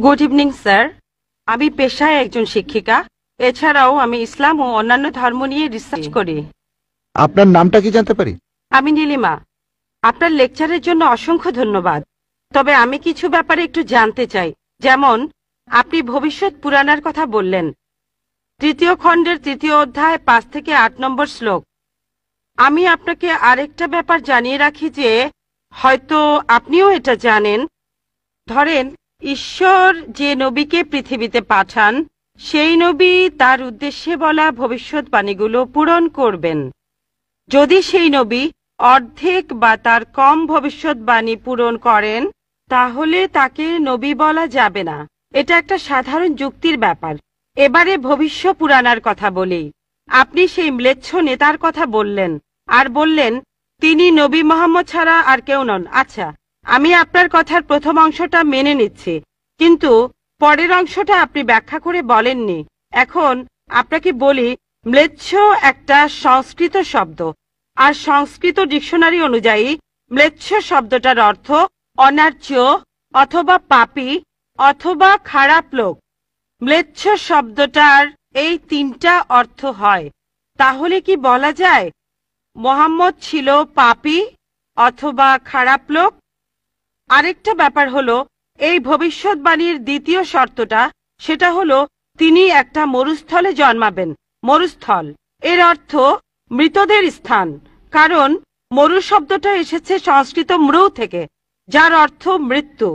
Good evening sir. আমি পেশায় একজন শিক্ষিকা। এছাড়াও আমি ইসলাম ও অন্যান্য ধর্ম নিয়ে রিসার্চ করি। আপনার নামটা কি জানতে পারি? আমি নীলিমা। আপনার লেকচারের জন্য অসংখ্য ধন্যবাদ। তবে আমি কিছু ব্যাপারে একটু জানতে চাই। যেমন আপনি ভবিষ্যৎ পুরাণের কথা বললেন, 3য় খণ্ডের 3য় অধ্যায় 5 থেকে 8 নম্বর শ্লোক। আমি আপনাকে আরেকটা ব্যাপার জানিয়ে রাখি যে হয়তো আপনিও এটা জানেন। ধরেন ঈশ্বর যে নবীকে পৃথিবীতে পাঠান, সেই নবী তার উদ্দেশ্যে বলা ভবিষ্যৎবাণীগুলো পূরণ করবেন। যদি সেই নবী অর্ধেক বা তার কম ভবিষ্যৎবাণী পূরণ করেন, তাহলে তাকে নবী বলা যাবে না। এটা একটা সাধারণ যুক্তির ব্যাপার। এবারে ভবিষ্য পুরাণার কথা বলি। আপনি সেই ম্লেচ্ছ নেতার কথা বললেন আর বললেন তিনি নবী মোহাম্মদ ছাড়া আর কেউ নন। আচ্ছা, আমি আপনার কথার প্রথম অংশটা মেনে নিচ্ছি, কিন্তু পরের অংশটা আপনি ব্যাখ্যা করে বলেননি। এখন আপনাকে বলি, ম্লেচ্ছ একটা সংস্কৃত শব্দ, আর সংস্কৃত ডিকশনারি অনুযায়ী ম্লেচ্ছ শব্দটার অর্থ অনার্য অথবা পাপী অথবা খারাপ লোক। ম্লেচ্ছ শব্দটার এই 3টা অর্থ হয়। তাহলে কি বলা যায় মোহাম্মদ ছিল পাপী অথবা খারাপ লোক? আরেকটা ব্যাপার হলো, এই ভবিষ্যৎবাণীর দ্বিতীয় শর্তটা, সেটা হলো তিনি একটা মরুস্থলে জন্মাবেন। মরুস্থল এর অর্থ মৃতদের স্থান, কারণ মরু শব্দটা এসেছে সংস্কৃত মৃ থেকে, যার অর্থ মৃত্যু।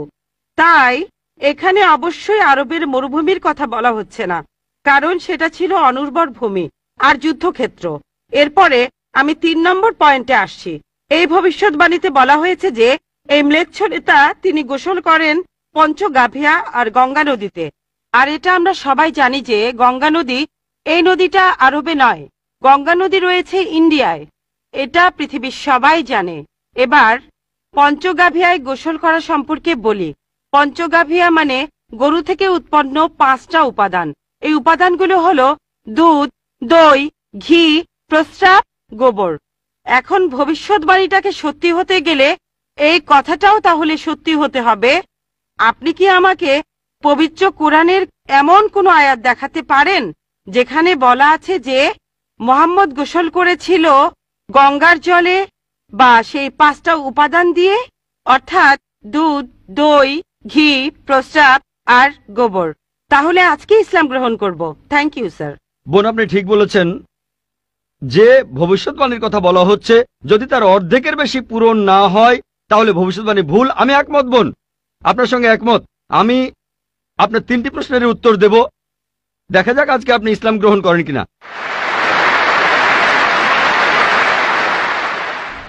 তাই এখানে অবশ্যই আরবের মরুভূমির কথা বলা হচ্ছে না, কারণ সেটা ছিল অনুর্বর ভূমি আর যুদ্ধক্ষেত্র। এরপরে আমি 3 নম্বর পয়েন্টে আসছি। এই ভবিষ্যৎবাণীতে বলা হয়েছে যে এই ম্লেচ্ছ নেতা তিনি গোসল করেন পঞ্চগাভিয়া আর গঙ্গা নদীতে। আর এটা আমরা সবাই জানি যে গঙ্গা নদী, এই নদীটা আরবে নয়, গঙ্গা নদী রয়েছে ইন্ডিয়ায়। এটা পৃথিবীর সবাই জানে। এবার পঞ্চগাভিয়ায় গোসল করা সম্পর্কে বলি। পঞ্চগাভিয়া মানে গরু থেকে উৎপন্ন 5টা উপাদান। এই উপাদানগুলো হলো দুধ, দই, ঘি, প্রস্রাব, গোবর। এখন ভবিষ্যৎবাণীটাকে সত্যি হতে গেলে এই কথাটাও তাহলে সত্যি হতে হবে। আপনি কি আমাকে পবিত্র কোরআনের এমন কোন আয়াত দেখাতে পারেন যেখানে বলা আছে যে মোহাম্মদ গোসল করেছিল গঙ্গার জলে বা সেই 5টা উপাদান দিয়ে, অর্থাৎ দুধ, দই, ঘি, প্রস্রাব আর গোবর? তাহলে আজকে ইসলাম গ্রহণ করব। Thank you sir. বোন, আপনি ঠিক বলেছেন যে ভবিষ্যৎবাণীর কথা বলা হচ্ছে, যদি তার অর্ধেকের বেশি পূরণ না হয় তাহলে ভবিষ্যৎবাণী ভুল। আমি একমত বোন, আপনার সঙ্গে একমত। আমি আপনার 3টি প্রশ্নের উত্তর দেব। দেখা যাক আজকে আপনি ইসলাম গ্রহণ করেন কিনা।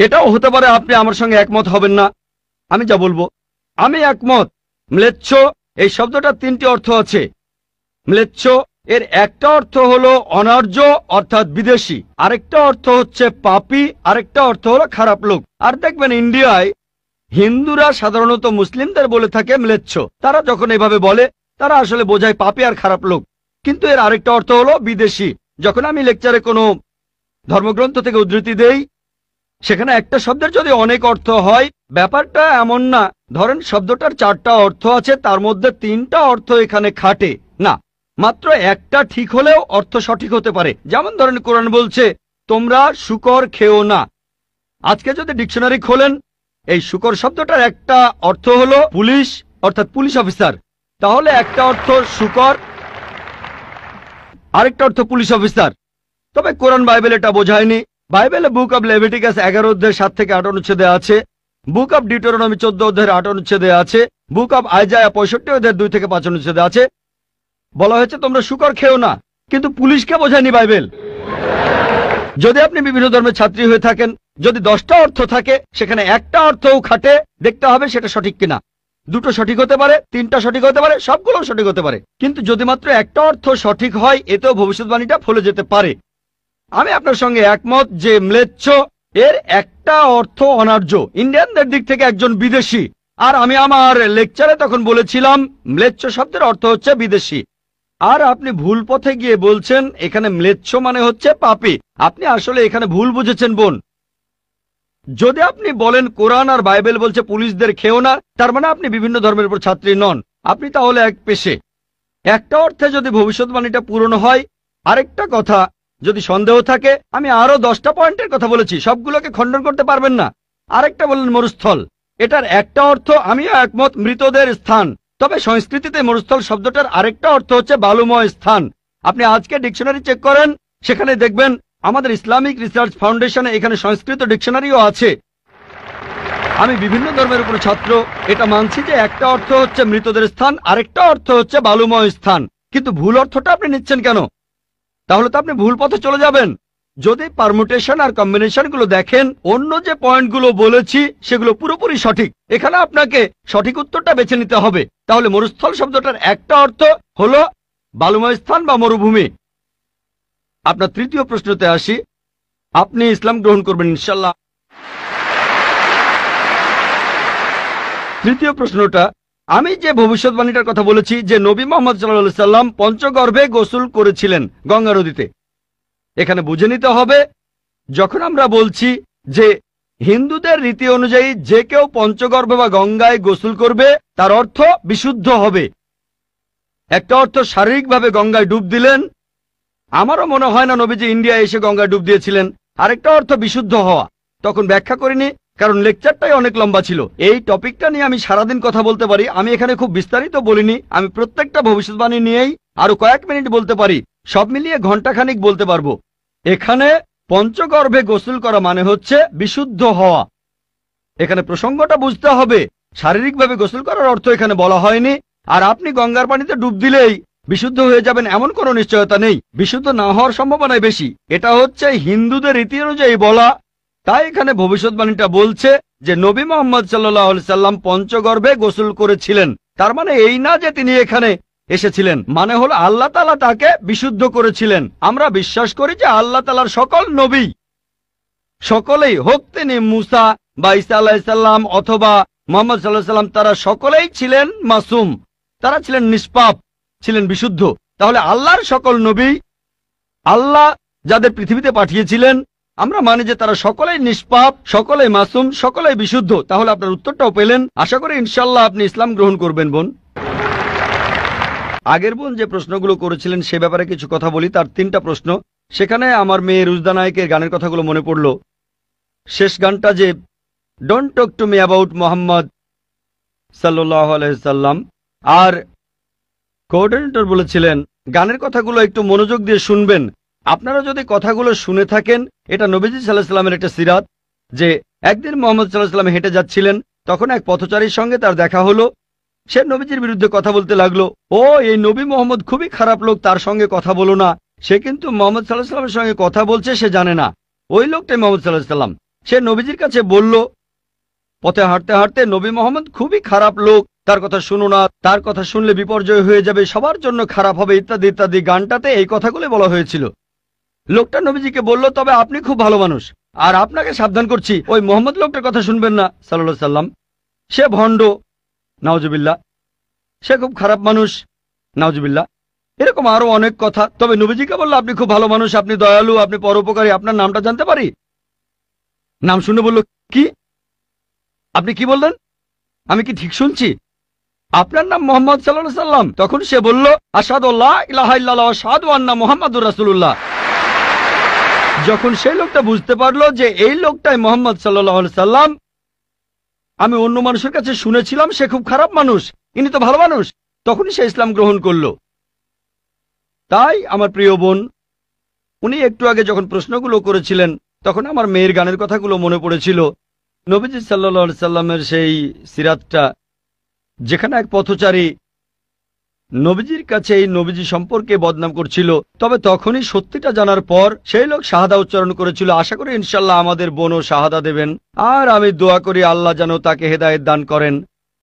এটাও হতে পারে আপনি আমার সঙ্গে একমত হবেন না। আমি যা বলবো, আমি একমত। ম্লেচ্ছ এই শব্দটা 3টি অর্থ আছে। ম্লেচ্ছ এর একটা অর্থ হলো অনার্য অর্থাৎ বিদেশি, আরেকটা অর্থ হচ্ছে পাপী, আরেকটা অর্থ হলো খারাপ লোক। আর দেখবেন ইন্ডিয়ায় হিন্দুরা সাধারণত মুসলিমদের বলে থাকে ম্লেচ্ছ। তারা যখন এভাবে বলে তারা আসলে বোঝায় পাপী আর খারাপ লোক, কিন্তু এর আরেকটা অর্থ হলো বিদেশি। যখন আমি লেকচারে কোনো ধর্মগ্রন্থ থেকে উদ্ধৃতি দেই, সেখানে একটা শব্দের যদি অনেক অর্থ হয়, ব্যাপারটা এমন না ধরেন শব্দটার 4টা অর্থ আছে, তার মধ্যে 3টা অর্থ এখানে খাটে না, মাত্র একটা ঠিক হলেও অর্থ সঠিক হতে পারে। যেমন ধরেন কোরআন বলছে তোমরা শূকর খেও না। আজকে যদি ডিকশনারি খোলেন, এই শূকর শব্দটার একটা অর্থ হলো পুলিশ অর্থাৎ পুলিশ অফিসার, তাহলে একটা অর্থ শূকর, আরেকটা অর্থ পুলিশ অফিসার। তবে কোরআন বাইবেল এটা বোঝায়নি। বাইবেলে বুক অব লেভিটিকাস 11 অধ্যায় 7 থেকে 8 অনুচ্ছেদে আছে, বুক অব ডিউটেরোনমি 14 অধ্যায়ের 8 অনুচ্ছেদে আছে, বুক অব আইজায়া 65 অধ্যায়ের 2 থেকে 5 অনুচ্ছেদে আছে, বলা হয়েছে তোমরা শূকর খেও না। কিন্তু পুলিশকে বোঝায়নি বাইবেল। যদি আপনি বিভিন্ন ধর্মের ছাত্রী হয়ে থাকেন, যদি 10টা অর্থ থাকে সেখানে একটা অর্থও খাটে, দেখতে হবে সেটা সঠিক কিনা। 2টো সঠিক হতে পারে, 3টা সঠিক হতে পারে, সবগুলো সঠিক হতে পারে, কিন্তু যদি মাত্র একটা অর্থ সঠিক হয় এতেও ভবিষ্যৎবাণীটা ফলে যেতে পারে। আমি আপনার সঙ্গে একমত যে ম্লেচ্ছ এর একটা অর্থ অনার্য, ইন্ডিয়ানদের দিক থেকে একজন বিদেশি। আর আমি আমার লেকচারে তখন বলেছিলাম ম্লেচ্ছ শব্দের অর্থ হচ্ছে বিদেশি। আর আপনি ভুল পথে গিয়ে বলছেন এখানে ম্লেচ্ছ মানে হচ্ছে পাপী। আপনি আসলে এখানে ভুল বুঝেছেন বোন। যদি আপনি বলেন কোরআন আর বাইবেল বলছে পুলিশদের খেও না, তার মানে আপনি বিভিন্ন ধর্মের উপর ছাত্রী নন। আপনি তাহলে এক পেশে। একটা অর্থে যদি ভবিষ্যৎবাণীটা পূরণ হয়, আরেকটা কথা যদি সন্দেহ থাকে, আমি আরো 10টা পয়েন্টের কথা বলেছি, সবগুলোকে খণ্ডন করতে পারবেন না। আরেকটা বললেন মরুস্থল, এটার একটা অর্থ আমিও একমত, মৃতদের স্থান। তবে সংস্কৃতিতে মরুস্থল শব্দটার আরেকটা অর্থ হচ্ছে বালুময় স্থান। আপনি আজকে ডিকশনারি চেক করেন, সেখানে দেখবেন আমাদের ইসলামিক রিসার্চ ফাউন্ডেশনে এখানে সংস্কৃত ডিকশনারিও আছে। আমি বিভিন্ন ধর্মের উপর ছাত্র, এটা মানছি যে একটা অর্থ হচ্ছে মৃতদের স্থান, আরেকটা অর্থ হচ্ছে বালুময় স্থান। কিন্তু ভুল অর্থটা আপনি নিচ্ছেন কেন? তাহলে তো আপনি ভুল পথে চলে যাবেন। যদি পারমুটেশন আর কম্বিনেশন গুলো দেখেন, অন্য যে পয়েন্টগুলো বলেছি সেগুলো পুরোপুরি সঠিক। এখানে আপনাকে সঠিক উত্তরটা বেছে নিতে হবে। তাহলে মরুস্থল শব্দটার একটা অর্থ হলো বালুময় স্থান বা মরুভূমি। আপনার তৃতীয় প্রশ্নতে আসি, আপনি ইসলাম গ্রহণ করবেন ইনশাল্লাহ। তৃতীয় প্রশ্নটা, আমি যে ভবিষ্যৎবাণীটার কথা বলেছি যে নবী মোহাম্মদ সাল্লাল্লাহু আলাইহি সাল্লাম পঞ্চগর্ভে গোসল করেছিলেন গঙ্গা নদীতে, এখানে বুঝে নিতে হবে যখন আমরা বলছি যে হিন্দুদের রীতি অনুযায়ী যে কেউ পঞ্চগর্ভে বা গঙ্গায় গোসল করবে তার অর্থ বিশুদ্ধ হবে। একটা অর্থ শারীরিকভাবে গঙ্গায় ডুব দিলেন, আমারও মনে হয় না নবীজি ইন্ডিয়ায় এসে গঙ্গায় ডুব দিয়েছিলেন। আরেকটা অর্থ বিশুদ্ধ হওয়া, তখন ব্যাখ্যা করিনি কারণ লেকচারটাই অনেক লম্বা ছিল। এই টপিকটা নিয়ে আমি সারাদিন কথা বলতে পারি, আমি এখানে খুব বিস্তারিত বলিনি। আমি প্রত্যেকটা ভবিষ্যৎবাণী নিয়েই আরো কয়েক মিনিট বলতে পারি, সব মিলিয়ে ঘন্টাখানিক বলতে পারবো। এখানে পঞ্চগর্ভে গোসল করা মানে হচ্ছে বিশুদ্ধ হওয়া। এখানে প্রসঙ্গটা বুঝতে হবে, শারীরিকভাবে গোসল করার অর্থ এখানে বলা হয়নি। আর আপনি গঙ্গার পানিতে ডুব দিলেই বিশুদ্ধ হয়ে যাবেন এমন কোনো নিশ্চয়তা নেই, বিশুদ্ধ না হওয়ার সম্ভাবনাই বেশি। এটা হচ্ছে হিন্দুদের রীতি অনুযায়ী বলা। তাই এখানে ভবিষ্যৎবাণীটা বলছে যে নবী মোহাম্মদ সাল্লাল্লাহু আলাইহি সাল্লাম পঞ্চগর্ভে গোসল করেছিলেন। তার মানে এই না যে তিনি এখানে এসেছিলেন, মানে হলো আল্লাহ তাআলা তাকে বিশুদ্ধ করেছিলেন। আমরা বিশ্বাস করি যে আল্লাহ তাআলার সকল নবী, সকলেই হোক তিনি মুসা বা ঈসা আলাইহিস সালাম অথবা মুহাম্মদ সাল্লাল্লাহু আলাইহি সাল্লাম, তারা সকলেই ছিলেন মাসুম, তারা ছিলেন নিষ্পাপ, ছিলেন বিশুদ্ধ। তাহলে আল্লাহর সকল নবী, আল্লাহ যাদের পৃথিবীতে পাঠিয়েছিলেন, আমরা মানি যে তারা সকলেই নিষ্পাপ, সকলেই মাসুম, সকলেই বিশুদ্ধ। তাহলে আপনার উত্তরটাও পেলেন। আশা করি ইনশাল্লাহ আপনি ইসলাম গ্রহণ করবেন। বোন, আগের বোন যে প্রশ্নগুলো করেছিলেন সে ব্যাপারে কিছু কথা বলি। তার 3টা প্রশ্ন, সেখানে আমার মেয়ে রুজদা নায়েকের গানের কথাগুলো মনে পড়ল। শেষ গানটা যে don't talk to me about Mohammad সাল্লাল্লাহু আলাইহি সাল্লাম, আর কোঅর্ডিনেটর বলেছিলেন গানের কথাগুলো একটু মনোযোগ দিয়ে শুনবেন। আপনারা যদি কথাগুলো শুনে থাকেন, এটা নবীজি সাল্লাল্লাহু আলাইহি সাল্লামের একটা সিরাত যে একদিন মুহাম্মদ সাল্লাল্লাহু আলাইহি সাল্লাম হেঁটে যাচ্ছিলেন, তখন এক পথচারীর সঙ্গে তার দেখা হলো। সে নবীজির বিরুদ্ধে কথা বলতে লাগলো, ও এই নবী মোহাম্মদ খুবই খারাপ লোক, তার সঙ্গে কথা বলো না। সে কিন্তু মোহাম্মদ সাল্লাল্লাহু আলাইহি সাল্লামের সঙ্গে কথা বলছে, সে জানে না। ওই লোকটাই মোহাম্মদ সাল্লাল্লাহু আলাইহি সাল্লাম। সে নবীজির কাছে বলল, পথে হাঁটতে হাঁটতে, নবী মোহাম্মদ খুবই খারাপ লোক, তার কথা শুনো না, তার কথা শুনলে বিপর্যয় হয়ে যাবে, সবার জন্য খারাপ হবে, ইত্যাদি ইত্যাদি। গানটাতে এই কথাগুলো বলা হয়েছিল। লোকটা নবীজিকে বলল, তবে আপনি খুব ভালো মানুষ, আর আপনাকে সাবধান করছি ওই মোহাম্মদ লোকটার কথা শুনবেন না সাল্লাল্লাহু আলাইহি সাল্লাম। সে ভণ্ড, নাউজুবিল্লাহ, সে খুব খারাপ মানুষ, নাউজুবিল্লাহ। এরকম আরো অনেক কথা। তবে নবীজিকে বলল, আপনি খুব ভালো মানুষ, আপনি দয়ালু, আপনি পরোপকারী, আপনার নামটা জানতে পারি? নাম শুনে বলল, কি? আপনি কি বললেন? আমি কি ঠিক শুনছি? আপনার নাম মোহাম্মদ সাল্লাল্লাহু আলাইহি সাল্লাম? তখন সে বলল, আশহাদু আল্লা ইলাহা ইল্লাল্লাহ ওয়া আশহাদু আন্না মুহাম্মাদুর রাসূলুল্লাহ। যখন সেই লোকটা বুঝতে পারলো যে এই লোকটাই মোহাম্মদ সাল্লাল্লাহু আলাইহি সাল্লাম, আমি অন্য মানুষের কাছে শুনেছিলাম সে খুব খারাপ মানুষ, ইনি তো ভালো মানুষ, তখনই সে ইসলাম গ্রহণ করলো। তাই আমার প্রিয় বোন, উনি একটু আগে যখন প্রশ্নগুলো করেছিলেন তখন আমার মেয়ের গানের কথাগুলো মনে পড়েছিল। নবীজি সাল্লাল্লাহু আলাইহি সাল্লামের সেই সিরাতটা, যেখানে এক পথচারী নবীজির কাছে এই নবীজি সম্পর্কে বদনাম করছিল, তবে তখনই সত্যিটা জানার পর সেই লোক শাহাদা উচ্চারণ করেছিল। আশা করি ইনশাল্লাহ আমাদের বোনও শাহাদা দেবেন, আর আমি দোয়া করি আল্লাহ যেন তাকে হেদায়েত দান করেন।